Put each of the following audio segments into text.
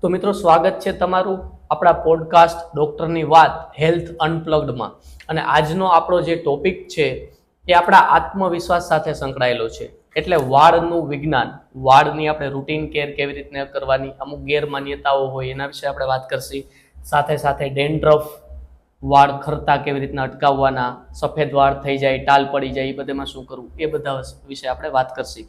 તો મિત્રો સ્વાગત છે તમારું આપણા પોડકાસ્ટ ડોક્ટરની વાત હેલ્થ અનપ્લગ્ડમાં. અને આજનો આપણો જે ટોપિક છે એ આપણા આત્મવિશ્વાસ સાથે સંકળાયેલો છે. એટલે વાળનું વિજ્ઞાન, વાળની આપણે રૂટીન કેર કેવી રીતના કરવાની, અમુક ગેરમાન્યતાઓ હોય એના વિશે આપણે વાત કરશી. સાથે સાથે ડેન્ડ્રફ, વાળ ખરતા કેવી રીતના અટકાવવાના, સફેદ વાળ થઈ જાય, ટાલ પડી જાય, એ બધામાં શું કરવું, એ બધા વિશે આપણે વાત કરશી.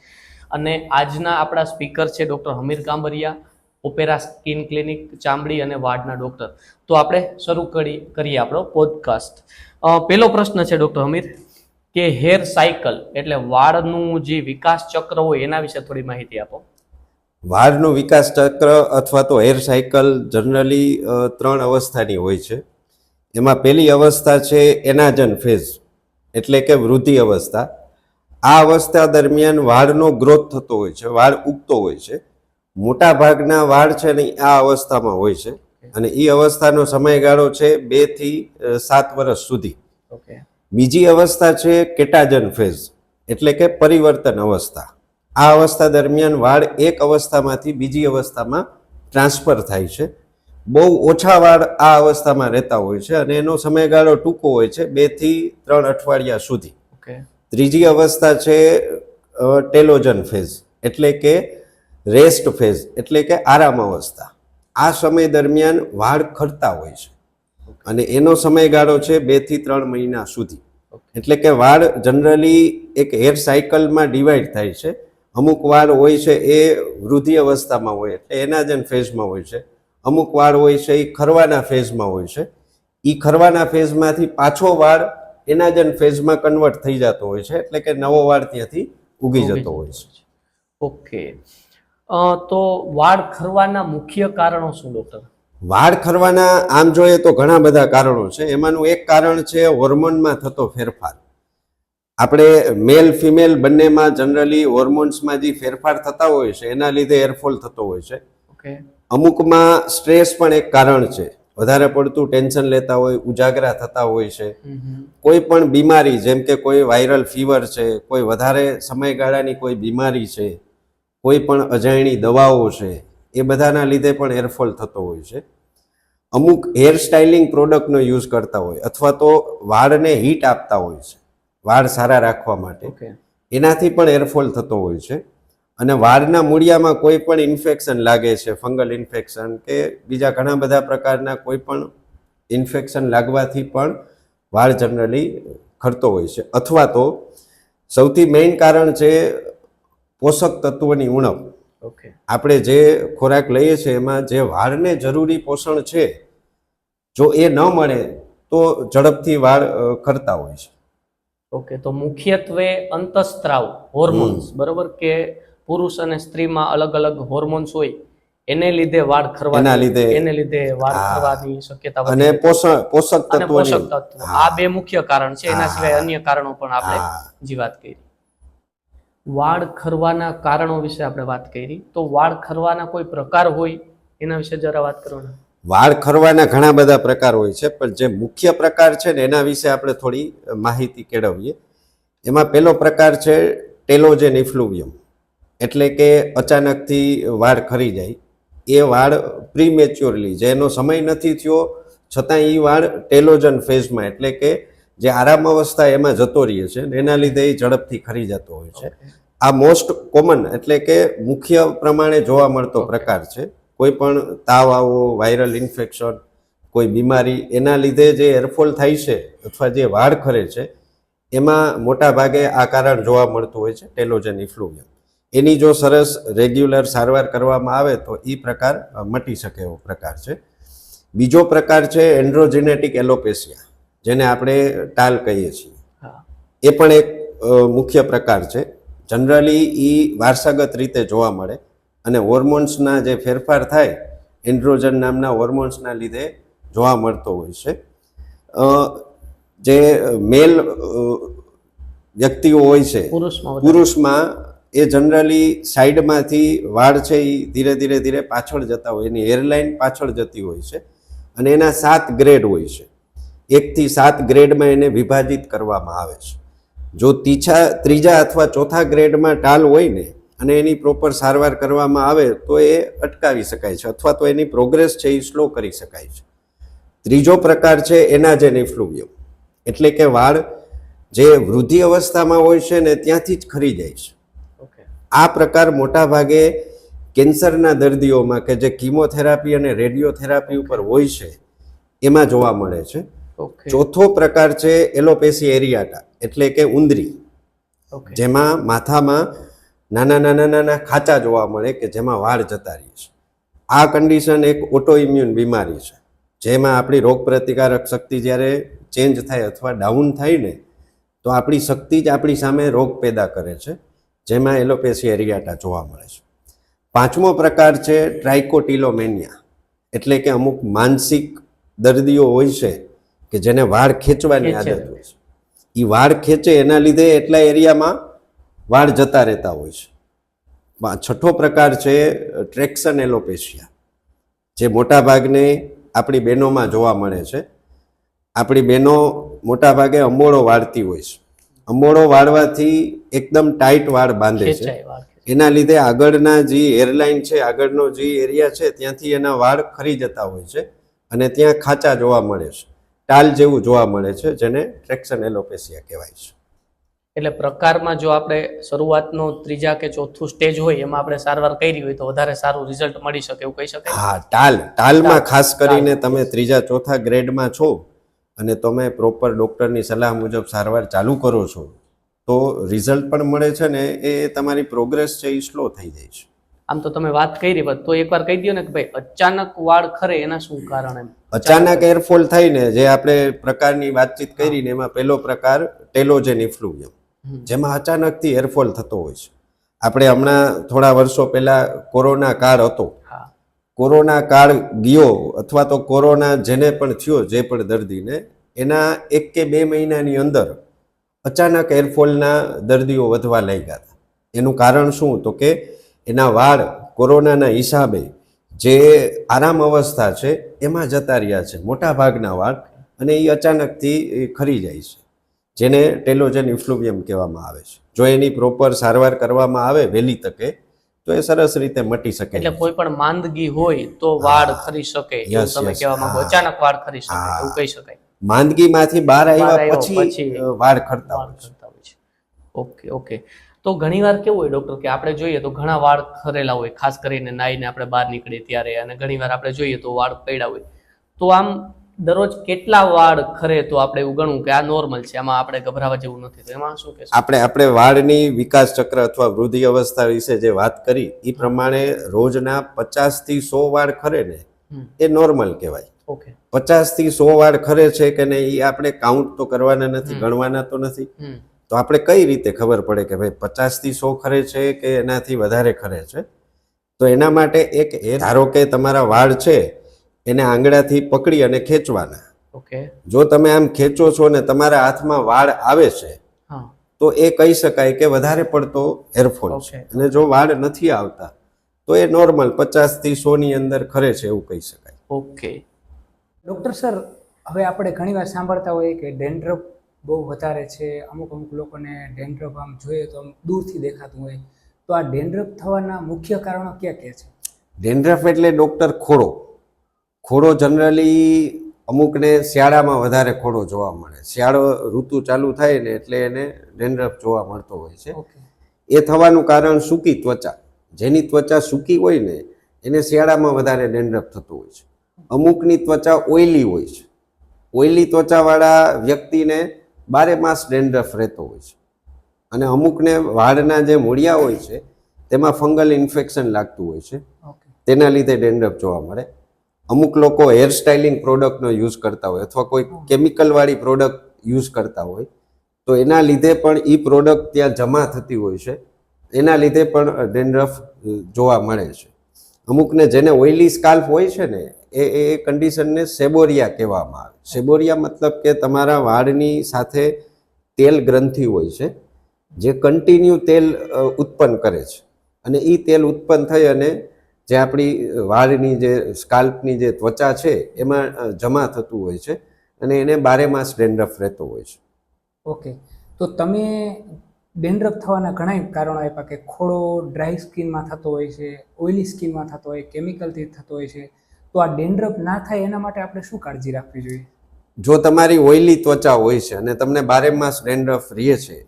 અને આજના આપણા સ્પીકર છે doctor Hamir Kambariya, opera skin clinic, ચામડી અને વાળના ડૉક્ટર. તો આપણે શરૂ કરીએ આપણો પોડકાસ્ટ. પહેલો પ્રશ્ન છે ડૉક્ટર હમીર કે હેર સાયકલ એટલે વાળનું જે વિકાસ ચક્ર હોય એના વિશે થોડી માહિતી આપો. વાળનું વિકાસ ચક્ર અથવા તો હેર સાયકલ જનરલી 3 અવસ્થાની હોય છે. એમાં પહેલી અવસ્થા છે એનાજન ફેઝ, એટલે કે વૃદ્ધિ અવસ્થા. આ અવસ્થા દરમિયાન વાળનો ગ્રોથ થતો હોય છે, વાળ ઉગતો હોય છે. મોટા ભાગના વાળ છે ને આ અવસ્થામાં હોય છે, અને એ અવસ્થાનો સમયગાળો છે 2 થી 7 વર્ષ સુધી. બીજી અવસ્થા છે કેટાજન ફેઝ, એટલે કે પરિવર્તન અવસ્થા. આ અવસ્થા દરમિયાન વાળ એક અવસ્થામાંથી બીજી અવસ્થામાં ટ્રાન્સફર થાય છે. બહુ ઓછા વાળ આ અવસ્થામાં રહેતા હોય છે અને એનો સમયગાળો ટૂંકો હોય છે, 2 થી 3 અઠવાડિયા સુધી. ત્રીજી અવસ્થા છે ટેલોજન ફેઝ, એટલે કે રેસ્ટ ફેઝ, એટલે કે આરામ અવસ્થા. આ સમય દરમિયાન વાળ ખરતા હોય છે અને એનો સમયગાળો છે 2 થી 3 મહિના સુધી. એટલે કે વાળ જનરલી એક હેર સાયકલમાં ડિવાઈડ થાય છે. અમુક વાળ હોય છે એ વૃદ્ધિ અવસ્થામાં હોય એટલે એનાજન ફેઝમાં હોય છે. અમુક વાળ હોય છે એ ખરવાના ફેઝમાં હોય છે. એ ખરવાના ફેઝમાંથી પાછો વાળ એનાજન ફેઝમાં કન્વર્ટ થઈ જતો હોય છે, એટલે કે નવો વાળ ત્યાંથી ઉગી જતો હોય છે. ઓકે, તો વાળ ખરવાના મુખ્ય કારણો શું ડૉક્ટર? વાળ ખરવાના આમ જોઈએ તો ઘણા બધા કારણો છે. એમાંનું એક કારણ છે હોર્મોનમાં થતો ફેરફાર. આપણે મેલ ફિમેલ બંનેમાં જનરલી હોર્મોન્સમાં જે ફેરફાર થતા હોય છે એના લીધે હેરફોલ થતો હોય છે. અમુકમાં સ્ટ્રેસ પણ એક કારણ છે. વધારે પડતું ટેન્શન લેતા હોય, ઉજાગરા થતા હોય છે. કોઈ પણ બીમારી, જેમ કે કોઈ વાયરલ ફીવર છે, કોઈ વધારે સમયગાળાની કોઈ બીમારી છે, કોઈ પણ અજાયણી દવાઓ છે, એ બધાના લીધે પણ હેરફોલ થતો હોય છે. અમુક હેર સ્ટાઇલિંગ પ્રોડક્ટનો યુઝ કરતા હોય અથવા તો વાળને હીટ આપતા હોય છે વાળ સારા રાખવા માટે, એનાથી પણ હેરફોલ થતો હોય છે. અને વાળના મૂળિયામાં કોઈ પણ ઇન્ફેક્શન લાગે છે, ફંગલ ઇન્ફેક્શન કે બીજા ઘણા બધા પ્રકારના કોઈ પણ ઇન્ફેક્શન લાગવાથી પણ વાળ જનરલી ખરતો હોય છે. અથવા તો સૌથી મેઇન કારણ છે પોષક તત્વોની ઉણપ. આપણે જે ખોરાક લઈએ છીએ એમાં જે વાળને જરૂરી પોષણ છે, જો એ ન મળે તો ઝડપથી વાળ ખરતા હોય છે. ઓકે, તો મુખ્યત્વે અંતઃસ્ત્રાવ હોર્મોન્સ, બરોબર, કે પુરુષ અને સ્ત્રીમાં અલગ અલગ હોર્મોન્સ હોય એને લીધે વાળ ખરવાની શક્યતા અને પોષક તત્વો, આ બે મુખ્ય કારણ છે. એના સિવાય અન્ય કારણો પણ આપણે જે વાત કરી. વાળ ખરવાના કારણો વિશે આપણે વાત કરી, તો વાળ ખરવાના કોઈ પ્રકાર હોય એના વિશે જરા વાત કરવાના. વાળ ખરવાના ઘણા બધા પ્રકાર હોય છે, પણ જે મુખ્ય પ્રકાર છે ને એના વિશે આપણે થોડી માહિતી કેળવીએ. એમાં પહેલો પ્રકાર છે ટેલોજન ઇફ્લુવિયમ, એટલે કે અચાનકથી વાળ ખરી જાય. એ વાળ પ્રીમેચ્યોરલી, જેનો સમય નથી થયો છતાં એ વાળ ટેલોજન ફેઝમાં, એટલે કે જે આરામ અવસ્થા એમાં જતો રહે છે, એના લીધે એ ઝડપથી ખરી જતો હોય છે. આ મોસ્ટ કોમન, એટલે કે મુખ્ય પ્રમાણે જોવા મળતો પ્રકાર છે. કોઈ પણ તાવ આવો, વાયરલ ઇન્ફેક્શન, કોઈ બીમારી, એના લીધે જે હેરફોલ થાય છે અથવા જે વાળ ખરે છે એમાં મોટા ભાગે આ કારણ જોવા મળતું હોય છે, ટેલોજન ઇફ્લુવિયમ. એની જો સરસ રેગ્યુલર સારવાર કરવામાં આવે તો એ પ્રકાર મટી શકે એવો પ્રકાર છે. બીજો પ્રકાર છે એન્ડ્રોજેનેટિક એલોપેશિયા, જેને આપણે ટાલ કહીએ છીએ. એ પણ એક મુખ્ય પ્રકાર છે. જનરલી એ વારસાગત રીતે જોવા મળે અને હોર્મોન્સના જે ફેરફાર થાય એન્ડ્રોજન નામના હોર્મોન્સના લીધે જોવા મળતો હોય છે. જે મેલ વ્યક્તિઓ હોય છે, પુરુષમાં એ જનરલી સાઈડમાંથી વાળ છે એ ધીરે ધીરે પાછળ જતા હોય, એની હેરલાઇન પાછળ જતી હોય છે અને એના 7 ગ્રેડ હોય છે. 1 થી 7 ગ્રેડમાં એને વિભાજિત કરવામાં આવે છે. જો ત્રીજા અથવા ચોથા ગ્રેડમાં ટાલ હોય ને અને એની પ્રોપર સારવાર કરવામાં આવે તો એ અટકાવી શકાય છે અથવા તો એની પ્રોગ્રેસ છે એ સ્લો કરી શકાય છે. ત્રીજો પ્રકાર છે એનાજેન ઇફ્લુવિયમ, એટલે કે વાળ જે વૃદ્ધિ અવસ્થામાં હોય છે ને ત્યાંથી જ ખરી જાય છે. ઓકે આ પ્રકાર મોટા ભાગે કેન્સરના દર્દીઓમાં કે જે કીમોથેરાપી અને રેડિયોથેરાપી ઉપર હોય છે એમાં જોવા મળે છે. ઓકે ચોથો પ્રકાર છે એલોપેસી એરિયાટા, એટલે કે ઉંદરી, ઓકે જેમાં માથામાં નાના નાના નાના ખાંચા જોવા મળે કે જેમાં વાળ જતા રહે છે. આ કન્ડિશન એક ઓટો ઇમ્યુન બીમારી છે, જેમાં આપણી રોગપ્રતિકારક શક્તિ જ્યારે ચેન્જ થાય અથવા ડાઉન થાય ને તો આપણી શક્તિ જ આપણી સામે રોગ પેદા કરે છે, જેમાં એલોપેસી એરિયાટા જોવા મળે છે. પાંચમો પ્રકાર છે ટ્રાઇકોટિલોમેનિયા, એટલે કે અમુક માનસિક દર્દીઓ હોય છે કે જેને વાળ ખેંચવાની આદત હોય છે. એ વાળ ખેંચે એના લીધે એટલા એરિયામાં વાળ જતા રહેતા હોય છે. છઠ્ઠો પ્રકાર છે ટ્રેક્શન એલોપેશિયા, જે મોટા ભાગને આપણી બહેનોમાં જોવા મળે છે. આપણી બહેનો મોટા ભાગે અંબોળો વાળતી હોય છે. અંબોળો વાળવાથી એકદમ ટાઈટ વાળ બાંધે છે. ખેંચાય વાળ. એના લીધે આગળના જે એરલાઇન છે, આગળનો જે એરિયા છે ત્યાંથી એના વાળ ખરી જતા હોય છે અને ત્યાં ખાંચા જોવા મળે છે, ટાલ જેવું જોવા મળે છે, જેને ટ્રેક્શન એલોપેશિયા કહેવાય છે. એટલે પ્રકારમાં જો આપણે શરૂઆતનો ત્રીજા કે ચોથું સ્ટેજ હોય એમાં આપણે સારવાર કરી હોય તો વધારે સારું રિઝલ્ટ મળી શકે એવું કહી શકાય. હા, ટાલમાં ખાસ કરીને તમે ત્રીજા ચોથા ગ્રેડમાં છો અને તમે પ્રોપર ડૉક્ટરની સલાહ મુજબ સારવાર ચાલુ કરો છો તો રિઝલ્ટ પણ મળે છે ને એ તમારી પ્રોગ્રેસ છે એ સ્લો થઈ જાય છે. આમ તો તમે વાત કરી તો એકવાર કહી દો ને કે ભાઈ અચાનક વાળ ખરે એના શું કારણ એમ? અચાનક એરફોલ થાય ને, જે આપણે પ્રકારની વાતચીત કરી ને એમાં પહેલો પ્રકાર ટેલોજેન ઇફ્લુવિયમ, જેમાં અચાનકથી એરફોલ થતો હોય છે. આપણે હમણાં થોડા વર્ષો પહેલા કોરોના કાળ હતો, હા કોરોના કાળ ગયો અથવા તો કોરોના જેને પણ થયો, જે પણ દર્દીને, એના 1 કે 2 મહિનાની અંદર અચાનક એરફોલના દર્દીઓ વધવા લાગ્યા હતા. એનું કારણ શું? તો કે એના વાળ કોરોનાના હિસાબે જે આરામ અવસ્થા છે એમાં જતા રહ્યા છે મોટા ભાગના વાળ, અને એ અચાનકથી ખરી જાય છે, જેને ટેલોજેન ઇફ્લુવિયમ કહેવામાં આવે છે. જો એની પ્રોપર સારવાર કરવામાં આવે વહેલી તકે તો એ સરસ રીતે મટી શકે. એટલે કોઈ પણ માંદગી હોય તો વાળ ખરી શકે એવું Yes, તમે yes. કહેવા માંગો? હા. અચાનક વાળ ખરી શકે હા. એવું કહી શકાય. માંદગીમાંથી બહાર આવ્યા આવ્યા પછી પછી વાળ ખરતા વાળ હોય છે. ખરતા હોય છે. Okay okay. તો ઘણીવાર કેવું હોય ડૉક્ટર કે આપણે જોઈએ તો ઘણા વાળ ખરેલા હોય, ખાસ કરીને નાઈને આપણે બહાર નીકળીએ ત્યારે, અને ઘણીવાર આપણે જોઈએ તો વાળ પડ્યા હોય. તો આમ દરરોજ કેટલા વાળ ખરે તો આપણે એવું ગણવું કે આ નોર્મલ છે, આમાં આપણે ગભરાવા જેવું નથી, તો એમાં શું કહેશો? આપણે વાળની વિકાસ ચક્ર અથવા વૃદ્ધિ અવસ્થા વિશે જે વાત કરી એ પ્રમાણે રોજના 50 થી 100 વાળ ખરે ને એ નોર્મલ કહેવાય. ઓકે 50 થી 100 વાળ ખરે છે કે નહીં એ આપણે કાઉન્ટ તો કરવાના નથી, ગણવાના તો નથી. તો આપણે કઈ રીતે ખબર પડે કે ભાઈ 50 થી 100 ખરે છે કે એનાથી વધારે ખરે છે? તો એના માટે એક ધારો કે તમારા વાળ છે એને આંગળાથી પકડી અને ખેંચવાના. ઓકે જો તમે આમ ખેંચો છો ને તમારા હાથમાં વાળ આવે છે હા તો એ કહી શકાય કે વધારે પડતો હેરફોલ છે. Okay. અને જો વાળ નથી આવતા તો એ નોર્મલ 50 થી 100 ની અંદર ખરે છે એવું કહી શકાય. ઓકે. ડૉક્ટર સર, હવે આપણે ઘણીવાર સાંભળતા હોઈએ કે ડેન્ડ્રફ બહુ વધારે છે, અમુક લોકોને ડેન્ડ્રફ આમ જોઈએ તો આમ દૂરથી દેખાતું હોય, તો આ ડેન્ડ્રફ થવાના મુખ્ય કારણો ક્યાં ક્યાં છે? ડેન્ડ્રફ એટલે ડૉક્ટર ખોડો જનરલી અમુકને શિયાળામાં વધારે ખોડો જોવા મળે. શિયાળો ઋતુ ચાલુ થાય ને એટલે એને ડેન્ડ્રફ જોવા મળતો હોય છે. ઓકે એ થવાનું કારણ સૂકી ત્વચા, જેની ત્વચા સૂકી હોય ને એને શિયાળામાં વધારે ડેન્ડ્રફ થતું હોય છે. અમુકની ત્વચા ઓઇલી હોય છે, ઓઇલી ત્વચાવાળા વ્યક્તિને 12 માસ ડેન્ડ્રફ રહેતો હોય છે. અને અમુકને વાળના જે મૂળિયા હોય છે તેમાં ફંગલ ઇન્ફેક્શન લાગતું હોય છે, ઓકે તેના લીધે ડેન્ડ્રફ જોવા મળે. અમુક લોકો હેર સ્ટાઇલિંગ પ્રોડક્ટનો યુઝ કરતા હોય અથવા કોઈ કેમિકલવાળી પ્રોડક્ટ યુઝ કરતા હોય તો એના લીધે પણ એ પ્રોડક્ટ ત્યાં જમા થતી હોય છે, એના લીધે પણ ડેન્ડ્રફ જોવા મળે છે. અમુકને જેને ઓઇલી સ્કાલ્પ હોય છે ને એ કન્ડિશનને સેબોરિયા કહેવામાં આવે. સેબોરિયા મતલબ કે તમારા વાળની સાથે તેલ ગ્રંથિ હોય છે જે કન્ટિન્યુ તેલ ઉત્પન્ન કરે છે, અને એ તેલ ઉત્પન્ન થઈ અને જે આપણી વાળની જે સ્કાલ્પની જે ત્વચા છે એમાં જમા થતું હોય છે, અને એને 12 માસ ડેન્ડ્રફ રહેતો હોય છે. ઓકે. તો તમે ડેન્ડ્રફ થવાના ઘણા કારણો આપ્યા કે ખોડો ડ્રાય સ્કિનમાં થતો હોય છે, ઓઇલી સ્કિનમાં થતો હોય, કેમિકલથી થતો હોય છે. તો આ ડેન્ડ્રફ ના થાય એના માટે આપણે શું કાળજી રાખવી જોઈએ? જો તમારી ઓઇલી ત્વચા હોય છે અને તમને બારેમાસ ડેન્ડ્રફ રહે છે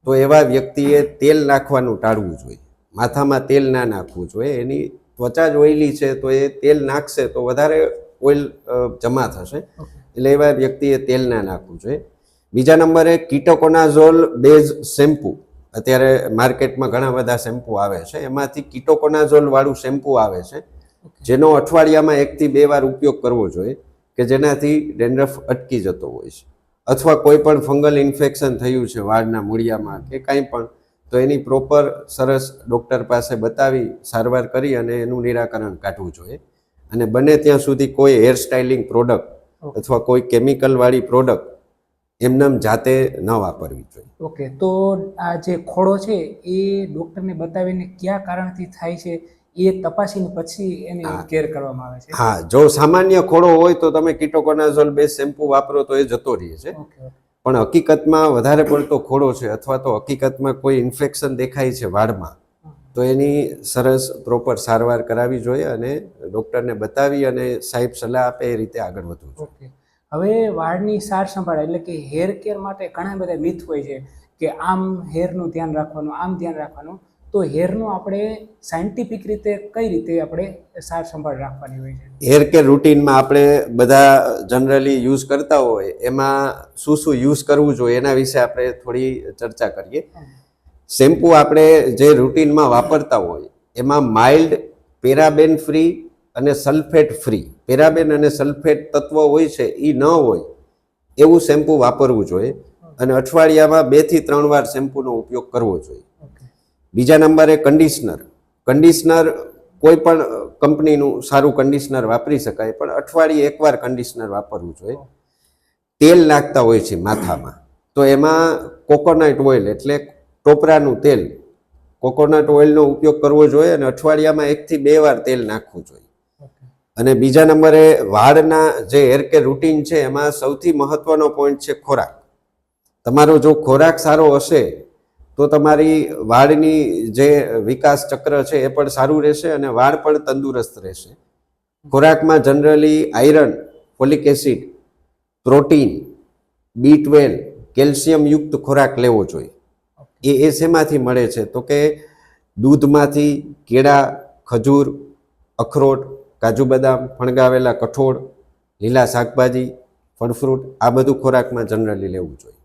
તો એવા વ્યક્તિએ તેલ નાખવાનું ટાળવું જોઈએ. માથામાં તેલ ના નાખવું જોઈએ. એની ત્વચા જ ઓઇલી છે તો એ તેલ નાખશે તો વધારે ઓઇલ જમા થશે, એટલે એવા વ્યક્તિએ તેલ ના નાખવું જોઈએ. બીજા નંબરે કીટોકોનાઝોલ બેઝ શેમ્પુ, અત્યારે માર્કેટમાં ઘણા બધા શેમ્પુ આવે છે, એમાંથી કીટોકોનાઝોલ વાળું શેમ્પુ આવે છે જેનો અઠવાડિયામાં 1 થી 2 વાર ઉપયોગ કરવો જોઈએ કે જેનાથી ડેન્ડ્રફ અટકી જતો હોય છે. અથવા કોઈ પણ ફંગલ ઇન્ફેક્શન થયું છે વાળના મૂળિયામાં કે કાંઈ પણ, તો એની પ્રોપર સરસ ડૉક્ટર પાસે બતાવી સારવાર કરી અને એનું નિરાકરણ કાઢવું જોઈએ. અને બને ત્યાં સુધી કોઈ હેર સ્ટાઇલિંગ પ્રોડક્ટ અથવા કોઈ કેમિકલવાળી પ્રોડક્ટ એમનેમ જાતે ન વાપરવી જોઈએ. ઓકે, તો આ જે ખોડો છે એ ડૉક્ટરને બતાવીને કયા કારણથી થાય છે એ તપાસીને પછી એની કેર કરવામાં આવે છે? હા, જો સામાન્ય ખોડો હોય તો તમે કીટોકોનાઝોલ બેઝ શેમ્પુ વાપરો તો એ જતો રહે છે. પણ હકીકતમાં વધારે પડતો ખોડો છે અથવા તો હકીકતમાં કોઈ ઇન્ફેક્શન દેખાય છે વાળમાં, તો એની સરસ પ્રોપર સારવાર કરાવવી જોઈએ અને ડૉક્ટરને બતાવી અને સાહેબ સલાહ આપે એ રીતે આગળ વધવું જોઈએ. ઓકે, હવે વાળની સાર સંભાળ એટલે કે હેર કેર માટે ઘણા બધા મિથ હોય છે કે આમ હેરનું ધ્યાન રાખવાનું, આમ ધ્યાન રાખવાનું. તો હેરનું આપણે સાયન્ટિફિક રીતે કઈ રીતે આપણે સાર સંભાળ રાખવાની હોય છે? હેર કેર રૂટીનમાં આપણે બધા જનરલી યુઝ કરતા હોય એમાં શું શું યુઝ કરવું જોઈએ એના વિશે આપણે થોડી ચર્ચા કરીએ. શેમ્પુ આપણે જે રૂટીનમાં વાપરતા હોય એમાં માઇલ્ડ, પેરાબેન ફ્રી અને સલ્ફેટ ફ્રી, પેરાબેન અને સલ્ફેટ તત્વ હોય છે એ ન હોય એવું શેમ્પુ વાપરવું જોઈએ અને અઠવાડિયામાં 2 થી 3 વાર શેમ્પુનો ઉપયોગ કરવો જોઈએ. બીજા નંબરે કન્ડિશનર કોઈ પણ કંપનીનું સારું કન્ડિશનર વાપરી શકાય, પણ અઠવાડિયે 1 વાર કન્ડિશનર વાપરવું જોઈએ. તેલ નાખતા હોય છે માથામાં તો એમાં કોકોનટ ઓઇલ એટલે ટોપરાનું તેલ, કોકોનટ ઓઇલનો ઉપયોગ કરવો જોઈએ અને અઠવાડિયામાં 1 થી 2 વાર તેલ નાખવું જોઈએ. અને બીજા નંબરે વાળના જે હેર કેર રૂટીન છે એમાં સૌથી મહત્વનો પોઈન્ટ છે ખોરાક. તમારો જો ખોરાક સારો હશે તો તમારી વાળની જે વિકાસ ચક્ર છે એ પણ સારું રહેશે અને વાળ પણ તંદુરસ્ત રહેશે. ખોરાકમાં generally iron, folic acid, protein, B12, calcium યુક્ત ખોરાક લેવો જોઈએ. એ શેમાંથી મળે છે તો કે દૂધમાંથી, કેળા, ખજૂર, અખરોટ, કાજુ બદામ, ફણગાવેલા કઠોળ, લીલા શાકભાજી, ફળ ફ્રૂટ, આ બધું ખોરાકમાં જનરલી લેવું જોઈએ.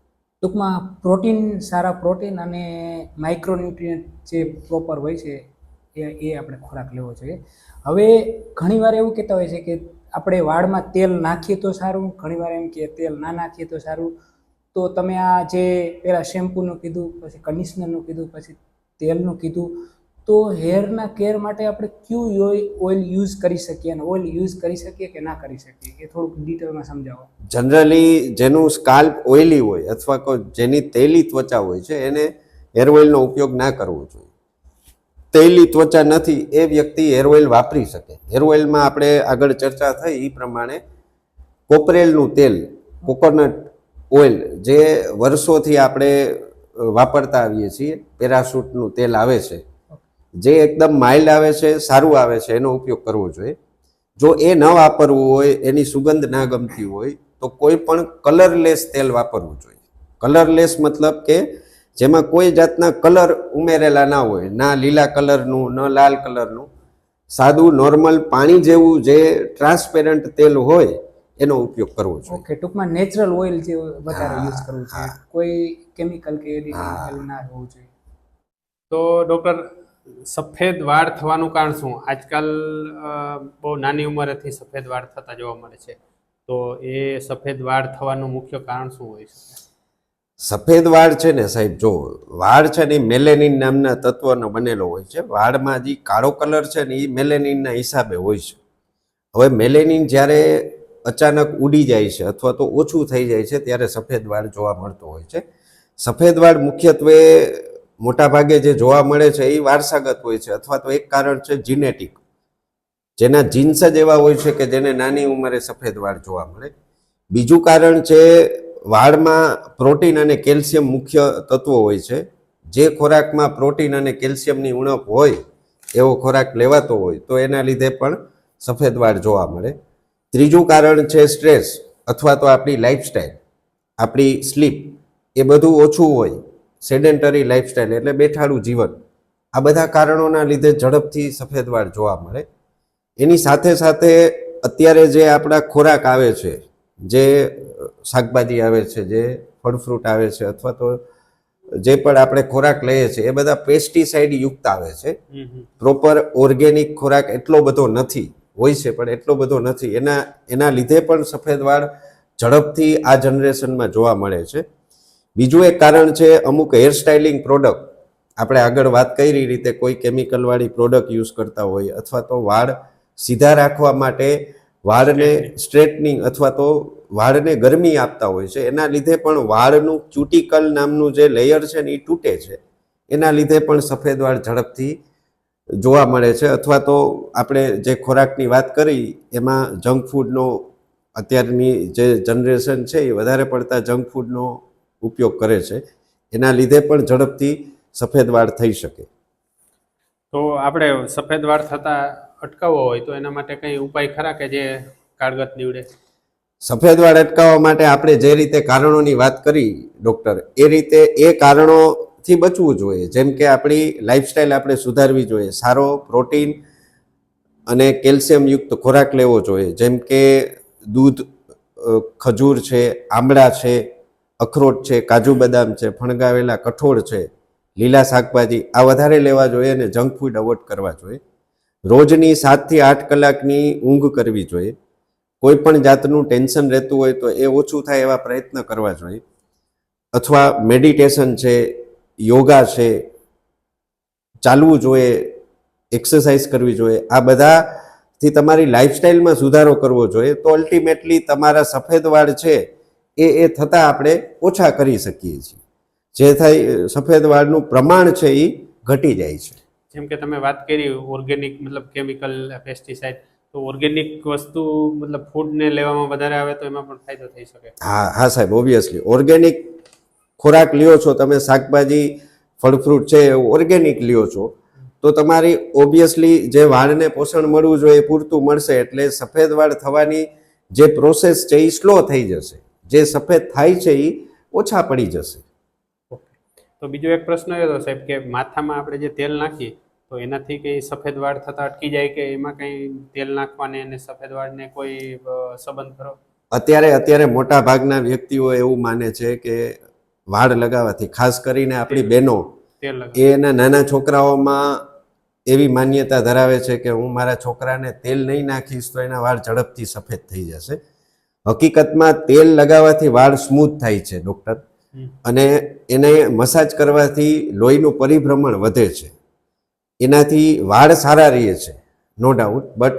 ટૂંકમાં પ્રોટીન, સારા પ્રોટીન અને માઇક્રોન્યુટ્રિયન્ટ જે પ્રોપર હોય છે એ આપણે ખોરાક લેવો જોઈએ. હવે ઘણીવાર એવું કહેતા હોય છે કે આપણે વાળમાં તેલ નાખીએ તો સારું, ઘણીવાર એમ કે તેલ ના નાખીએ તો સારું. તો તમે આ જે પહેલાં શેમ્પૂનું કીધું, પછી કન્ડિશનરનું કીધું, પછી તેલનું કીધું, તો હેરના કેર માટે આપણે કયું ઓઇલ યુઝ કરી શકીએ અને ઓઇલ યુઝ કરી શકીએ કે ના કરી શકીએ એ થોડુંક ડિટેલમાં સમજાવો. જનરલી જેનું સ્કાલ્પ ઓઇલી હોય અથવા જેની તેલી ત્વચા હોય છે એને હેર ઓઇલનો ઉપયોગ ના કરવો જોઈએ. તેલી ત્વચા નથી એ વ્યક્તિ હેર ઓઇલ વાપરી શકે. હેર ઓઇલમાં આપણે આગળ ચર્ચા થઈ એ પ્રમાણે કોપરેલનું તેલ, કોકોનટ ઓઇલ જે વર્ષોથી આપણે વાપરતા આવીએ છીએ, પેરાશૂટનું તેલ આવે છે જે એકદમ માઇલ્ડ આવે છે, સારું આવે છે, એનો ઉપયોગ કરવો જોઈએ. જો એ ન વાપરવું હોય, એની સુગંધ ના ગમતી હોય તો કોઈ પણ કલરલેસ તેલ વાપરવું જોઈએ. કલરલેસ મતલબ કે જેમાં કોઈ જાતના કલર ઉમેરેલા ના હોય, ના લીલા કલરનું, ન લાલ કલરનું, સાદું નોર્મલ પાણી જેવું જે ટ્રાન્સપેરન્ટ તેલ હોય એનો ઉપયોગ કરવો જોઈએ. ઓકે, ટૂંકમાં નેચરલ ઓઇલ જે વધારે યુઝ કરવું જોઈએ, કોઈ કેમિકલ કે એડિટિવ ના હોવું જોઈએ. તો ડૉક્ટર, સફેદ વાળ થવાનું કારણ શું? આજકાલ બહુ નાની ઉંમરેથી સફેદ વાળ થતા જોવા મળે છે, તો એ સફેદ વાળ થવાનું મુખ્ય કારણ શું હોય શકે? સફેદ વાળ છે ને સાહેબ, જો વાળ છે ને એ મેલેનિન નામના તત્વનો બનેલો હોય છે. વાળમાં જે કાળો કલર છે ને એ મેલેનિનના હિસાબે હોય છે. હવે મેલેનિન જ્યારે અચાનક ઉડી જાય છે અથવા તો ઓછું થઈ જાય છે ત્યારે સફેદ વાળ જોવા મળતો હોય છે. સફેદ વાળ મુખ્યત્વે મોટાભાગે જે જોવા મળે છે એ વારસાગત હોય છે અથવા તો એક કારણ છે જીનેટિક, જેના જીન્સ જ એવા હોય છે કે જેને નાની ઉંમરે સફેદ વાળ જોવા મળે. બીજું કારણ છે વાળમાં પ્રોટીન અને કેલ્શિયમ મુખ્ય તત્વો હોય છે જે ખોરાકમાં પ્રોટીન અને કેલ્શિયમની ઉણપ હોય એવો ખોરાક લેવાતો હોય તો એના લીધે પણ સફેદ વાળ જોવા મળે. ત્રીજું કારણ છે સ્ટ્રેસ અથવા તો આપણી લાઈફસ્ટાઈલ, આપણી સ્લીપ, એ બધું ઓછું હોય, સેડેન્ટરી લાઈફસ્ટાઈલ એટલે બેઠાડું જીવન, આ બધા કારણોના લીધે ઝડપથી સફેદ વાળ જોવા મળે. એની સાથે સાથે અત્યારે જે આપણા ખોરાક આવે છે, જે શાકભાજી આવે છે, જે ફળ ફ્રૂટ આવે છે, અથવા તો જે પણ આપણે ખોરાક લઈએ છીએ એ બધા પેસ્ટિસાઇડ યુક્ત આવે છે. પ્રોપર ઓર્ગેનિક ખોરાક એટલો બધો નથી, હોય છે પણ એટલો બધો નથી. એના લીધે પણ સફેદ વાળ ઝડપથી આ જનરેશનમાં જોવા મળે છે. બીજું એક કારણ છે અમુક હેર સ્ટાઇલિંગ પ્રોડક્ટ. આપણે આગળ વાત કરી રીતે કોઈ કેમિકલવાળી પ્રોડક્ટ યુઝ કરતા હોય, અથવા તો વાળ સીધા રાખવા માટે વાળને સ્ટ્રેટનિંગ અથવા તો વાળને ગરમી આપતા હોય છે. એના લીધે પણ વાળનું ક્યુટિકલ નામનું જે લેયર છે ને એ તૂટે છે. એના લીધે પણ સફેદ વાળ ઝડપથી જોવા મળે છે. અથવા તો આપણે જે ખોરાકની વાત કરી એમાં જંક ફૂડનો, અત્યારની જે જનરેશન છે એ વધારે પડતા જંક ફૂડનો ઉપયોગ કરે છે. એના લીધે પણ ઝડપથી સફેદ વાળ થઈ શકે. તો આપણે સફેદ વાળ થતા અટકાવવો હોય તો એના માટે કંઈ ઉપાય ખરા કે જે કારગત નીવડે? સફેદ વાળ અટકાવવા માટે આપણે જે રીતે કારણોની વાત કરી ડૉક્ટર, એ રીતે એ કારણોથી બચવું જોઈએ. જેમ કે આપણી લાઈફસ્ટાઈલ આપણે સુધારવી જોઈએ, સારો પ્રોટીન અને કેલ્શિયમયુક્ત ખોરાક લેવો જોઈએ. જેમ કે દૂધ, ખજૂર છે, આમળા છે, અખરોટ છે, કાજુ બદામ છે, ફણગાવેલા કઠોળ છે, લીલા શાકભાજી, આ વધારે લેવા જોઈએ અને જંક ફૂડ અવોઇડ કરવા જોઈએ. રોજની 7 થી 8 કલાકની ઊંઘ કરવી જોઈએ. કોઈ પણ જાતનું ટેન્શન રહેતું હોય તો એ ઓછું થાય એવા પ્રયત્ન કરવા જોઈએ. અથવા મેડિટેશન છે, યોગા છે, ચાલવું જોઈએ, એક્સરસાઇઝ કરવી જોઈએ. આ બધાથી તમારી લાઈફસ્ટાઈલમાં સુધારો કરવો જોઈએ. તો અલ્ટિમેટલી તમારા સફેદ વાળ છે એ થતાં આપણે ઓછા કરી શકીએ છીએ. જે થાય સફેદ વાળનું પ્રમાણ છે એ ઘટી જાય છે. જેમ કે તમે વાત કરી ઓર્ગેનિક મતલબ કેમિકલ પેસ્ટિસાઇડ, તો ઓર્ગેનિક વસ્તુ મતલબ ફૂડને લેવામાં વધારે આવે તો એમાં પણ ફાયદો થઈ શકે? હા સાહેબ, ઓબ્વિયસલી ઓર્ગેનિક ખોરાક લ્યો છો તમે, શાકભાજી, ફળ ફ્રૂટ છે ઓર્ગેનિક લ્યો છો તો તમારી ઓબ્વિયસલી જે વાળને પોષણ મળવું જોઈએ એ પૂરતું મળશે. એટલે સફેદ વાળ થવાની જે પ્રોસેસ છે એ સ્લો થઈ જશે. જે સફેદ થાય છે એ ઓછા પડી જશે. તો બીજો એક પ્રશ્ન એ હતો સાહેબ કે માથામાં આપણે જે તેલ નાખીએ તો એનાથી કંઈ સફેદ વાળ થતા અટકી જાય કે એમાં કંઈ તેલ નાખવાને અને સફેદ વાળને કોઈ સંબંધ ખરો? અત્યારે મોટા ભાગના વ્યક્તિઓ એવું માને છે કે વાળ લગાવવાથી, ખાસ કરીને આપણી બહેનો, તેલ એના નાના છોકરાઓમાં એવી માન્યતા ધરાવે છે કે હું મારા છોકરાને તેલ નહીં નાખીશ તો એના વાળ ઝડપથી સફેદ થઈ જશે. હકીકતમાં તેલ લગાવવાથી વાળ સ્મૂથ થાય છે ડૉક્ટર, અને એને મસાજ કરવાથી લોહીનું પરિભ્રમણ વધે છે. એનાથી વાળ સારા રહે છે, નો ડાઉટ. બટ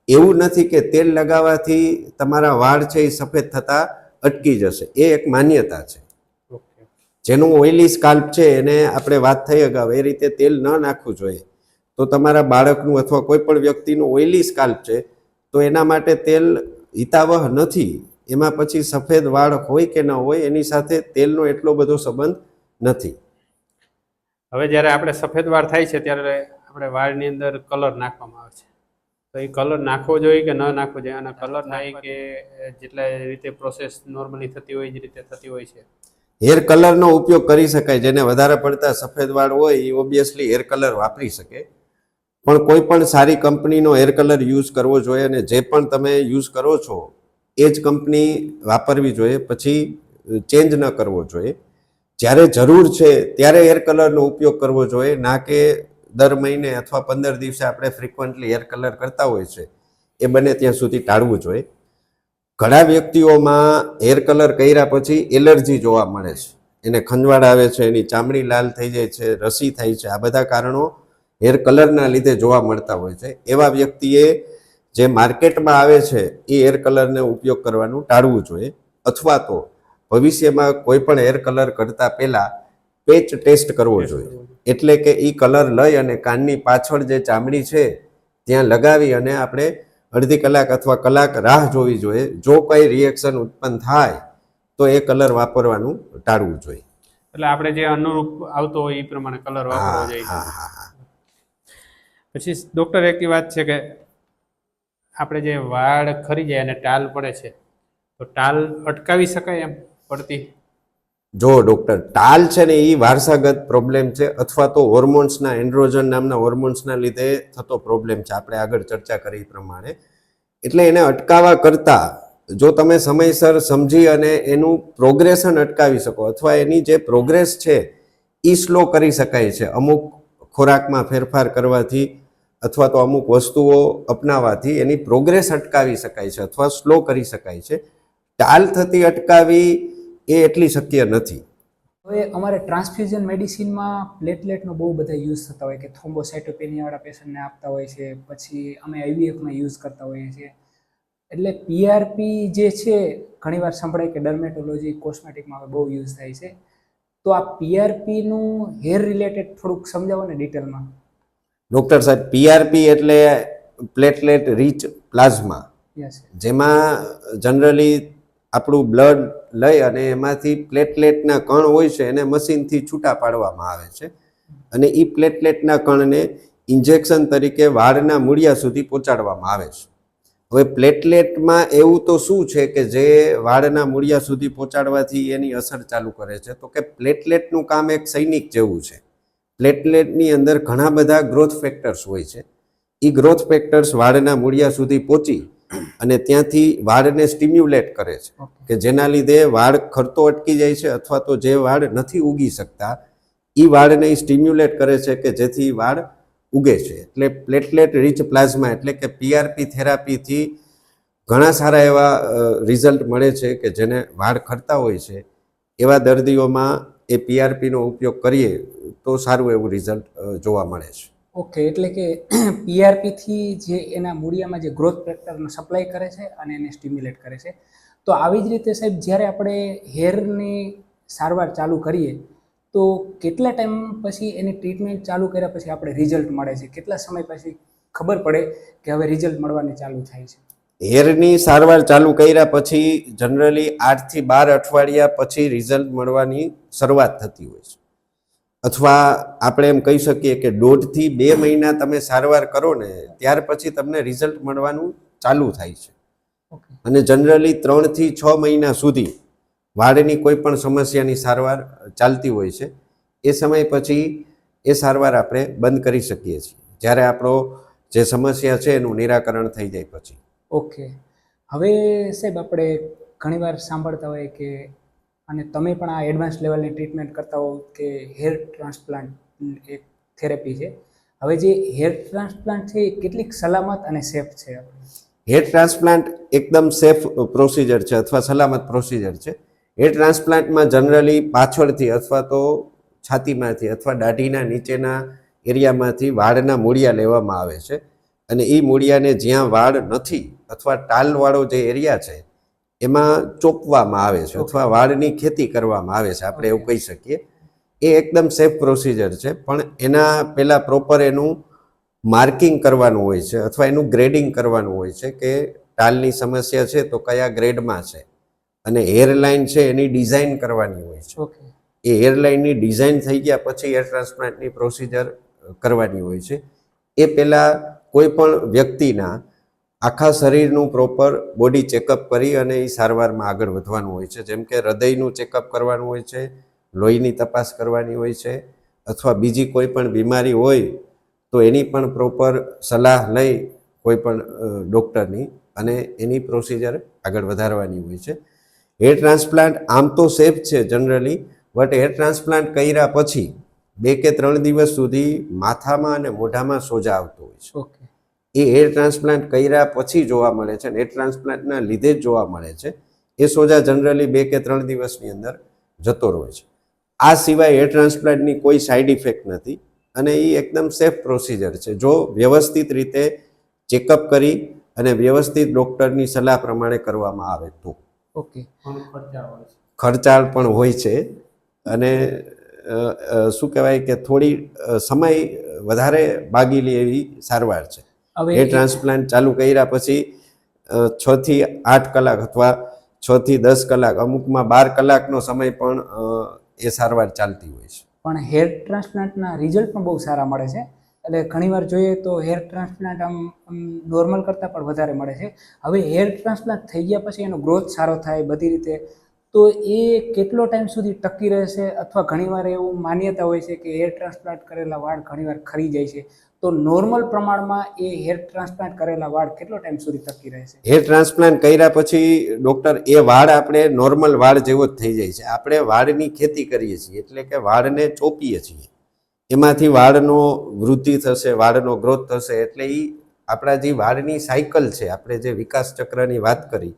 એવું નથી કે તેલ લગાવવાથી તમારા વાળ છે એ સફેદ થતા અટકી જશે. એ એક માન્યતા છે. જેનું ઓઇલી સ્કાલ્પ છે એને આપણે વાત થઈ અગાઉ એ રીતે તેલ ન નાખવું જોઈએ. તો તમારા બાળકનું અથવા કોઈ પણ વ્યક્તિનું ઓઇલી સ્કાલ્પ છે તો એના માટે તેલ હિતાવહ નથી. એમાં પછી સફેદ વાળ હોય કે ન હોય એની સાથે તેલનો એટલો બધો સંબંધ નથી. હવે જ્યારે આપણે સફેદ વાળ થાય છે ત્યારે આપણે વાળની અંદર કલર નાખવામાં આવે છે, તો એ કલર નાખવો જોઈએ કે ન નાખવો જોઈએ? અને કલર થાય કે જેટલા રીતે પ્રોસેસ નોર્મલી થતી હોય એ રીતે થતી હોય છે? હેર કલરનો ઉપયોગ કરી શકાય. જેને વધારે પડતા સફેદ વાળ હોય એ ઓબ્વિયસલી હેર કલર વાપરી શકે, પણ કોઈ પણ સારી કંપનીનો હેર કલર યુઝ કરવો જોઈએ. અને જે પણ તમે યુઝ કરો છો એ જ કંપની વાપરવી જોઈએ, પછી ચેન્જ ન કરવો જોઈએ. જ્યારે જરૂર છે ત્યારે હેર કલરનો ઉપયોગ કરવો જોઈએ, ના કે દર મહિને અથવા 15 દિવસે આપણે ફ્રિકવન્ટલી હેર કલર કરતા હોય છે એ બને ત્યાં સુધી ટાળવું જોઈએ. ઘણા વ્યક્તિઓમાં હેર કલર કર્યા પછી એલર્જી જોવા મળે છે, એને ખંજવાળ આવે છે, એની ચામડી લાલ થઈ જાય છે, રસી થાય છે. આ બધા કારણો હેર કલરના લીધે જોવા મળતા હોય છે. એવા વ્યક્તિએ જે માર્કેટમાં આવે છે એ હેર કલરનો ઉપયોગ કરવાનું ટાળવું જોઈએ. અથવા તો ભવિષ્યમાં કોઈ પણ હેર કલર કરતા પહેલા પેચ ટેસ્ટ કરવો જોઈએ. એટલે કે એ કલર લઈ અને કાનની પાછળ જે ચામડી છે ત્યાં લગાવી અને આપણે અડધી કલાક અથવા કલાક રાહ જોવી જોઈએ. જો કોઈ રિએક્શન ઉત્પન્ન થાય તો એ કલર વાપરવાનું ટાળવું જોઈએ. એટલે આપણે જે અનુરૂપ આવતો હોય એ પ્રમાણે કલર વાપરવો હા જોઈએ. હા હા હા પછી ડૉક્ટર એક વાત છે કે આપણે જે વાળ ખરી જાય અને ટાલ પડે છે તો ટાલ અટકાવી શકાય એમ પડતી? જો ડૉક્ટર, ટાલ છે ને એ વારસાગત પ્રોબ્લેમ છે અથવા તો હોર્મોન્સના એન્ડ્રોજન નામના હોર્મોન્સના લીધે થતો પ્રોબ્લેમ છે, આપણે આગળ ચર્ચા કરી એ પ્રમાણે. એટલે એને અટકાવવા કરતાં જો તમે સમયસર સમજી અને એનું પ્રોગ્રેશન અટકાવી શકો અથવા એની જે પ્રોગ્રેસ છે એ સ્લો કરી શકાય છે અમુક ખોરાકમાં ફેરફાર કરવાથી અથવા તો અમુક વસ્તુઓ અપનાવવાથી એની પ્રોગ્રેસ અટકાવી શકાય છે અથવા સ્લો કરી શકાય છે. ટાલ થતી અટકાવી એ એટલી શક્ય નથી. હવે અમારે ટ્રાન્સફ્યુઝન મેડિસિનમાં પ્લેટલેટનો બહુ બધા યુઝ થતા હોય કે થ્રોમ્બોસાઇટોપેનિયાવાળા પેશન્ટને આપતા હોય છે, પછી અમે આઈવીએફમાં યુઝ કરતા હોઈએ છીએ. એટલે પીઆરપી જે છે ઘણીવાર સંભળાય કે ડર્મેટોલોજી કોસ્મેટિકમાં બહુ યુઝ થાય છે. તો આ પીઆરપીનું હેર રિલેટેડ થોડુંક સમજાવો ને ડિટેલમાં. ડૉક્ટર સાહેબ, પીઆરપી એટલે પ્લેટલેટ રીચ પ્લાઝમા, યસ. જેમાં જનરલી આપણું બ્લડ લઈ અને એમાંથી પ્લેટલેટના કણ હોય છે એને મશીનથી છૂટા પાડવામાં આવે છે અને એ પ્લેટલેટના કણને ઇન્જેક્શન તરીકે વાળના મૂળિયા સુધી પહોંચાડવામાં આવે છે. હવે પ્લેટલેટમાં એવું તો શું છે કે જે વાળના મૂળિયા સુધી પહોંચાડવાથી એની અસર ચાલુ કરે છે? તો કે પ્લેટલેટનું કામ એક સૈનિક જેવું છે. પ્લેટલેટની અંદર ઘણા બધા ગ્રોથ ફેક્ટર્સ હોય છે. એ ગ્રોથ ફેક્ટર્સ વાળના મૂળિયા સુધી પહોંચી અને ત્યાંથી વાળને સ્ટિમ્યુલેટ કરે છે કે જેના લીધે વાળ ખરતો અટકી જાય છે અથવા તો જે વાળ નથી ઉગી શકતા એ વાળને સ્ટિમ્યુલેટ કરે છે કે જેથી વાળ ઉગે છે. એટલે પ્લેટલેટ રીચ પ્લાઝમા એટલે કે પીઆરપી થેરાપીથી ઘણા સારા એવા રિઝલ્ટ મળે છે કે જેને વાળ ખરતા હોય છે એવા દર્દીઓમાં એ પીઆરપીનો ઉપયોગ કરીએ તો સારું એવું રિઝલ્ટ જોવા મળે છે. ઓકે, એટલે કે પીઆરપીથી જે એના મૂળિયામાં જે ગ્રોથ ફેક્ટરનો સપ્લાય કરે છે અને એને સ્ટિમ્યુલેટ કરે છે. તો આવી જ રીતે સાહેબ જ્યારે આપણે હેરની સારવાર ચાલુ કરીએ તો કેટલા ટાઈમ પછી એની ટ્રીટમેન્ટ ચાલુ કર્યા પછી આપણે રિઝલ્ટ મળે છે? કેટલા સમય પછી ખબર પડે કે હવે રિઝલ્ટ મળવાની ચાલુ થાય છે? હેરની સારવાર ચાલુ કર્યા પછી જનરલી 8 થી 12 અઠવાડિયા પછી રિઝલ્ટ મળવાની શરૂઆત થતી હોય છે. અથવા આપણે એમ કહી શકીએ કે 1.5 થી 2 મહિના તમે સારવાર કરો ને ત્યાર પછી તમને રિઝલ્ટ મળવાનું ચાલુ થાય છે. અને જનરલી 3 થી 6 મહિના સુધી વાળની કોઈ પણ સમસ્યાની સારવાર ચાલતી હોય છે. એ સમય પછી એ સારવાર આપણે બંધ કરી શકીએ છીએ જ્યારે આપણો જે સમસ્યા છે એનું નિરાકરણ થઈ જાય પછી. ઓકે, હવે સાહેબ આપણે ઘણીવાર સાંભળતા હોય કે અને તમે પણ આ એડવાન્સ લેવલની ટ્રીટમેન્ટ કરતા હો કે હેર ટ્રાન્સપ્લાન્ટ એક થેરેપી છે. હવે જે હેર ટ્રાન્સપ્લાન્ટ છે એ કેટલીક સલામત અને સેફ છે? હેર ટ્રાન્સપ્લાન્ટ એકદમ સેફ પ્રોસિજર છે અથવા સલામત પ્રોસિજર છે. હેર ટ્રાન્સપ્લાન્ટમાં જનરલી પાછળથી અથવા તો છાતીમાંથી અથવા દાઢીના નીચેના એરિયામાંથી વાળના મૂળિયા લેવામાં આવે છે અને એ મૂળિયાને જ્યાં વાળ નથી અથવા ટાલવાળો જે એરિયા છે એમાં ચોપવામાં આવે છે અથવા વાળની ખેતી કરવામાં આવે છે, આપણે એવું કહી શકીએ. એ એકદમ સેફ પ્રોસિજર છે, પણ એના પહેલાં પ્રોપર એનું માર્કિંગ કરવાનું હોય છે અથવા એનું ગ્રેડિંગ કરવાનું હોય છે કે ટાલની સમસ્યા છે તો કયા ગ્રેડમાં છે અને હેરલાઇન છે એની ડિઝાઇન કરવાની હોય છે. ઓકે, એ હેરલાઇનની ડિઝાઇન થઈ ગયા પછી હેર ટ્રાન્સપ્લાન્ટની પ્રોસિજર કરવાની હોય છે. એ પહેલાં કોઈ પણ વ્યક્તિના આખા શરીરનું પ્રોપર બોડી ચેકઅપ કરી અને એ સારવારમાં આગળ વધવાનું હોય છે. જેમ કે હૃદયનું ચેકઅપ કરવાનું હોય છે, લોહીની તપાસ કરવાની હોય છે અથવા બીજી કોઈ પણ બીમારી હોય તો એની પણ પ્રોપર સલાહ લઈ કોઈ પણ ડૉક્ટરની અને એની પ્રોસિજર આગળ વધારવાની હોય છે. હેર ટ્રાન્સપ્લાન્ટ આમ તો સેફ છે જનરલી, બટ હેર ટ્રાન્સપ્લાન્ટ કર્યા પછી 2 કે 3 દિવસ સુધી માથામાં અને મોઢામાં સોજા આવતો હોય છે. ઓકે, એ હેર ટ્રાન્સપ્લાન્ટ કર્યા પછી જોવા મળે છે અને હેર ટ્રાન્સપ્લાન્ટના લીધે જ જોવા મળે છે. એ સોજા જનરલી 2 કે 3 દિવસની અંદર જતો રહે છે. આ સિવાય હેર ટ્રાન્સપ્લાન્ટની કોઈ સાઈડ ઇફેક્ટ નથી અને એ એકદમ સેફ પ્રોસિજર છે જો વ્યવસ્થિત રીતે ચેકઅપ કરી અને વ્યવસ્થિત ડૉક્ટરની સલાહ પ્રમાણે કરવામાં આવે તો. ઓકે, ખર્ચાળ પણ હોય છે અને શું કહેવાય કે થોડી સમય વધારે ભાગી લે એવી સારવાર છે. હવે હેર ટ્રાન્સપ્લાન્ટ ચાલુ કર્યા પછી 6 થી 8 કલાક અથવા 6 થી 10 કલાક, અમુકમાં 12 કલાકનો સમય પણ એ સારવાર ચાલતી હોય છે. પણ હેર ટ્રાન્સપ્લાન્ટના રિઝલ્ટ પણ બહુ સારા મળે છે. એટલે ઘણીવાર જોઈએ તો હેર ટ્રાન્સપ્લાન્ટ આમ નોર્મલ કરતાં પણ વધારે મળે છે. હવે હેર ટ્રાન્સપ્લાન્ટ થઈ ગયા પછી એનો ગ્રોથ સારો થાય બધી રીતે, તો એ કેટલો ટાઈમ સુધી ટકી રહેશે? અથવા ઘણીવાર એવું માન્યતા હોય છે કે હેર ટ્રાન્સપ્લાન્ટ કરેલા વાળ ઘણીવાર ખરી જાય છે, તો નોર્મલ પ્રમાણમાં એ હેર ટ્રાન્સપ્લાન્ટ કરેલા વાળ કેટલો ટાઈમ સુધી ટકી રહેશે? હેર ટ્રાન્સપ્લાન્ટ કર્યા પછી ડૉક્ટર એ વાળ આપણે નોર્મલ વાળ જેવો જ થઈ જાય છે. આપણે વાળની ખેતી કરીએ છીએ, એટલે કે વાળને ચોપીએ છીએ, એમાંથી વાળનો વૃદ્ધિ થશે, વાળનો ગ્રોથ થશે. એટલે એ આપણા જે વાળની સાયકલ છે, આપણે જે વિકાસ ચક્રની વાત કરી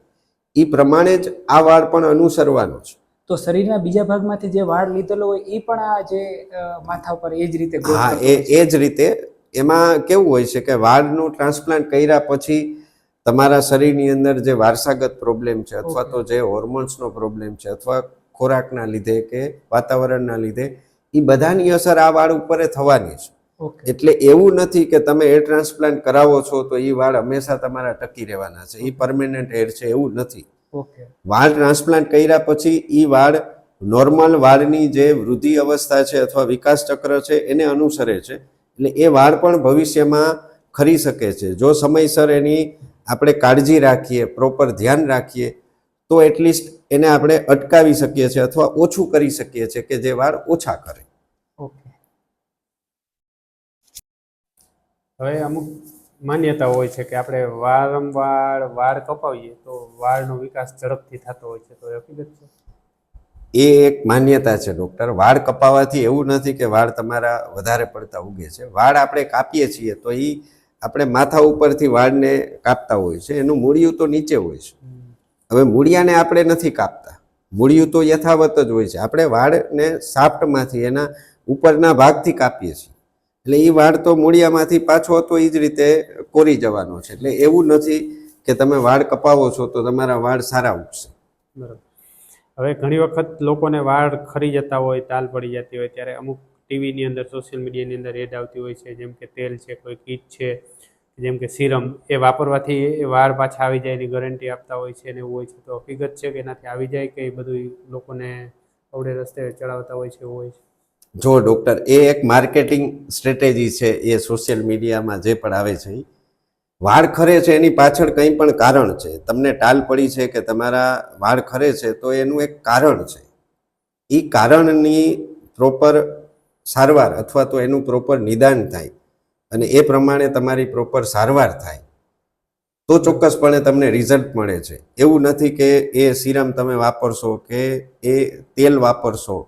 એ પ્રમાણે જ આ વાળ પણ અનુસરવાનો છે. તો શરીરના બીજા ભાગમાંથી જે વાળ લીધેલો હોય એ પણ આ જે માથા ઉપર એ જ રીતે growth હા, કરતો હોય છે? એ જ રીતે એમાં કેવું હોય છે કે વાળનું ટ્રાન્સપ્લાન્ટ કર્યા પછી તમારા શરીરની અંદર જે વારસાગત પ્રોબ્લેમ છે, અથવા તો જે હોર્મોન્સનો પ્રોબ્લેમ છે, અથવા ખોરાકના લીધે કે વાતાવરણના લીધે, એ બધાની અસર આ વાળ ઉપર થવાની છે. ઓકે. એટલે એવું નથી કે તમે હેર ટ્રાન્સપ્લાન્ટ કરાવો છો તો એ વાળ હંમેશા તમારા ટકી રહેવાના છે, એ પરમેનન્ટ હેર છે, એવું નથી. ઓકે. વાળ ટ્રાન્સપ્લાન્ટ કર્યા પછી એ વાળ નોર્મલ વાળની જે વૃદ્ધિ અવસ્થા છે અથવા વિકાસ ચક્ર છે એને અનુસરે છે. એટલે એ વાળ પણ ભવિષ્યમાં ખરી શકે છે. જો સમયસર એની આપણે કાળજી રાખીએ, પ્રોપર ધ્યાન રાખીએ, તો એટલીસ્ટ એને આપણે અટકાવી શકીએ છીએ અથવા ઓછું કરી શકીએ છીએ કે જે વાળ ઓછા કરે. ઓકે. હવે અમુક માન્યતા હોય છે કે આપણે વારંવાર વાળ કપાવીએ તો વાળનો વિકાસ ઝડપથી થતો હોય છે, તો એ હકીકત છે? એ એક માન્યતા છે ડૉક્ટર. વાળ કપાવવાથી એવું નથી કે વાળ તમારા વધારે પડતા ઉગે છે. વાળ આપણે કાપીએ છીએ તો એ આપણે માથા ઉપરથી વાળને કાપતા હોય છે, એનું મૂળિયું તો નીચે હોય છે. હવે મૂળિયાને આપણે નથી કાપતા, મૂળિયું તો યથાવત જ હોય છે. આપણે વાળને સાફ્ટમાંથી એના ઉપરના ભાગથી કાપીએ છીએ. એટલે એ વાળ તો મૂળિયામાંથી પાછો તો એ જ રીતે કોરી જવાનો છે. એટલે એવું નથી કે તમે વાળ કપાવો છો તો તમારા વાળ સારા ઉગશે. બરાબર. હવે ઘણી વખત લોકોને વાળ ખરી જતા હોય, તાલ પડી જતી હોય, ત્યારે અમુક ટીવીની અંદર, સોશિયલ મીડિયાની અંદર એડ આવતી હોય છે, જેમ કે તેલ છે, કોઈ કીટ છે, જેમ કે સિરમ, એ વાપરવાથી એ વાળ પાછા આવી જાય એની ગેરંટી આપતા હોય છે, અને એવું હોય છે. તો હકીકત છે કે એનાથી આવી જાય કે એ બધું લોકોને અવડે રસ્તે ચડાવતા હોય છે, એવું હોય છે? જો ડૉક્ટર, એ એક માર્કેટિંગ સ્ટ્રેટેજી છે. એ સોશિયલ મીડિયામાં જે પણ આવે છે, વાળ ખરે છે એની પાછળ કંઈ પણ કારણ છે. તમને ટાલ પડી છે કે તમારા વાળ ખરે છે તો એનું એક કારણ છે. એ કારણની પ્રોપર સારવાર અથવા તો એનું પ્રોપર નિદાન થાય અને એ પ્રમાણે તમારી પ્રોપર સારવાર થાય તો ચોક્કસપણે તમને રિઝલ્ટ મળે છે. એવું નથી કે એ સિરમ તમે વાપરશો કે એ તેલ વાપરશો.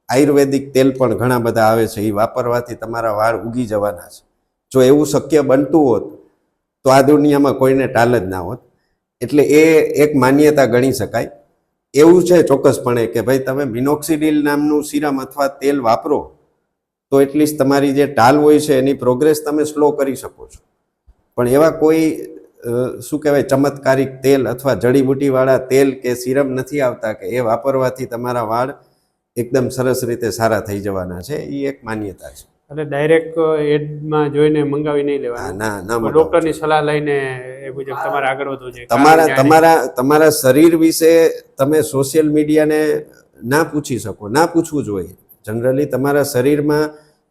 આયુર્વેદિક તેલ પણ ઘણા બધા આવે છે, એ વાપરવાથી તમારા વાળ ઉગી જવાના છે. જો એવું શક્ય બનતું હોત તો આ દુનિયામાં કોઈને ટાલ જ ના હોત. એટલે એ એક માન્યતા ગણી શકાય. એવું છે ચોક્કસપણે કે ભાઈ તમે મિનોક્સિડિલ નામનું સિરમ અથવા તેલ વાપરો તો એટલીસ્ટ તમારી જે ટાલ હોય છે એની પ્રોગ્રેસ તમે સ્લો કરી શકો છો. પણ એવા કોઈ શું કહેવાય ચમત્કારિક તેલ અથવા જડીબુટીવાળા તેલ કે સિરમ નથી આવતા કે એ વાપરવાથી તમારા વાળ એકદમ સરસ રીતે સારા થઈ જવાના છે. એ એક માન્યતા છે. એટલે ડાયરેક્ટ એડમાં જોઈને મંગાવી નહીં હા, લેવાનું, ના ના મંગાવો. ડૉક્ટરની સલાહ લઈને એ મુજબ તમારે આગળ વધવું જોઈએ. તમારા શરીર વિશે તમે સોશિયલ મીડિયાને ના પૂછી શકો, ના પૂછવું જોઈએ. જનરલી તમારા શરીરમાં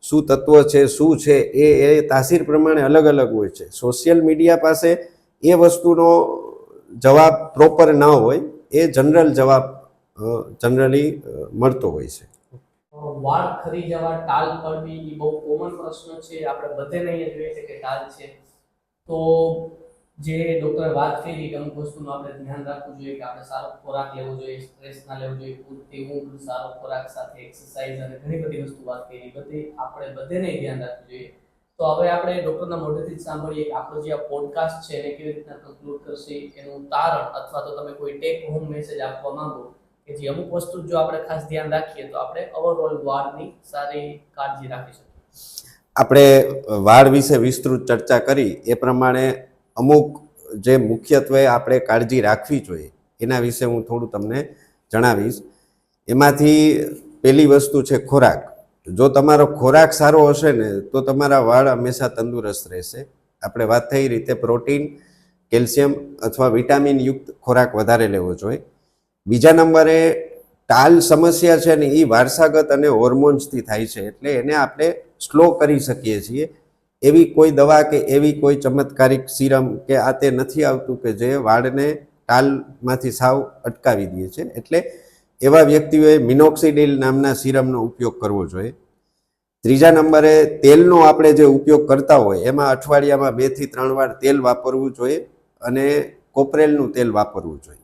શું તત્વ છે, શું છે, એ તાસીર પ્રમાણે અલગ અલગ હોય છે. સોશિયલ મીડિયા પાસે એ વસ્તુનો જવાબ પ્રોપર ન હોય, એ જનરલ જવાબ જનરલી મળતો હોય છે. વાળ ખરી જવા, ટાલ પડવી એ બહુ કોમન પ્રશ્ન છે. આપણે બધાને અહીંયા જોઈએ છે કે ટાલ છે. તો જે ડૉક્ટરે વાત કરી કે અમુક વસ્તુનું આપણે ધ્યાન રાખવું જોઈએ કે આપણે સારો ખોરાક લેવો જોઈએ, સ્ટ્રેસ ના લેવો જોઈએ, પૂરતી ઊંઘ, સારો ખોરાક સાથે એક્સરસાઇઝ અને ઘણી બધી વસ્તુ વાત કરી. બધી આપણે બધાને ધ્યાન રાખવું જોઈએ. તો હવે આપણે ડૉક્ટરના મોઢેથી જ સાંભળીએ કે આપણો જે આ પોડકાસ્ટ છે એને કેવી રીતના કન્ક્લુડ કરશે, એનું તારણ અથવા તો તમે કોઈ ટેક હોમ મેસેજ આપવા માંગો કે જે અમુક વસ્તુ જો આપણે ખાસ ધ્યાન રાખીએ તો આપણે ઓવરઓલ વાળની સારી કાળજી રાખી શકીએ. આપણે વાળ વિશે વિસ્તૃત ચર્ચા કરી એ પ્રમાણે અમુક જે મુખ્યત્વે આપણે કાળજી રાખવી જોઈએ એના વિશે હું થોડું તમને જણાવીશ. એમાંથી પહેલી વસ્તુ છે ખોરાક. જો તમારો ખોરાક સારો હશે ને તો તમારા વાળ હંમેશા તંદુરસ્ત રહેશે. આપણે વાત થઈ રીતે પ્રોટીન, કેલ્શિયમ અથવા વિટામિન યુક્ત ખોરાક વધારે લેવો જોઈએ. બીજા નંબરે ટાલ સમસ્યા છે ને એ વારસાગત અને હોર્મોન્સથી થાય છે, એટલે એને આપણે સ્લો કરી શકીએ છીએ. એવી કોઈ દવા કે એવી કોઈ ચમત્કારિક સિરમ કે આ તે નથી આવતું કે જે વાળને ટાલમાંથી સાવ અટકાવી દે છે. એટલે એવા વ્યક્તિઓએ મિનોક્સિડિલ નામના સિરમનો ઉપયોગ કરવો જોઈએ. ત્રીજા નંબરે તેલનો આપણે જે ઉપયોગ કરતા હોય એમાં અઠવાડિયામાં 2 થી 3 વાર તેલ વાપરવું જોઈએ અને કોપરેલનું તેલ વાપરવું જોઈએ.